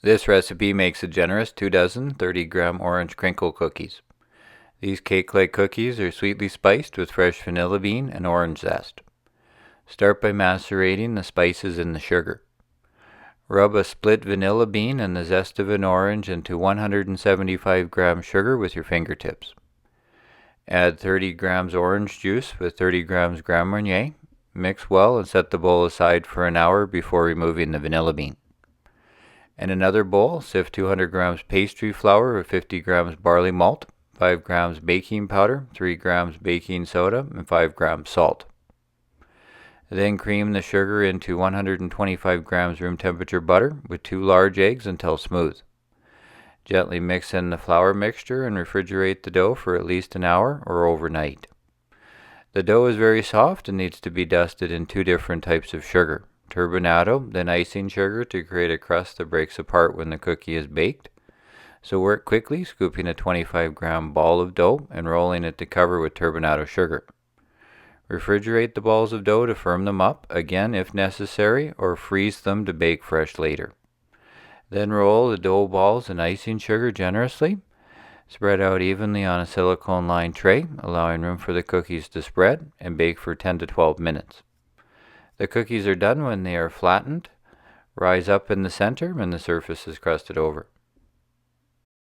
This recipe makes a generous 2 dozen 30-gram orange crinkle cookies. These cake-like cookies are sweetly spiced with fresh vanilla bean and orange zest. Start by macerating the spices in the sugar. Rub a split vanilla bean and the zest of an orange into 175 grams sugar with your fingertips. Add 30 grams orange juice with 30 grams Grand Marnier. Mix well and set the bowl aside for an hour before removing the vanilla bean. In another bowl, sift 200 grams pastry flour with 50 grams barley malt, 5 grams baking powder, 3 grams baking soda, and 5 grams salt. Then cream the sugar into 125 grams room temperature butter with 2 large eggs until smooth. Gently mix in the flour mixture and refrigerate the dough for at least an hour or overnight. The dough is very soft and needs to be dusted in 2 different types of sugar: turbinado, then icing sugar to create a crust that breaks apart when the cookie is baked. So work quickly, scooping a 25-gram ball of dough and rolling it to cover with turbinado sugar. Refrigerate the balls of dough to firm them up, again if necessary, or freeze them to bake fresh later. Then roll the dough balls in icing sugar generously. Spread out evenly on a silicone-lined tray, allowing room for the cookies to spread, and bake for 10 to 12 minutes. The cookies are done when they are flattened. Rise up in the center and the surface is crusted over.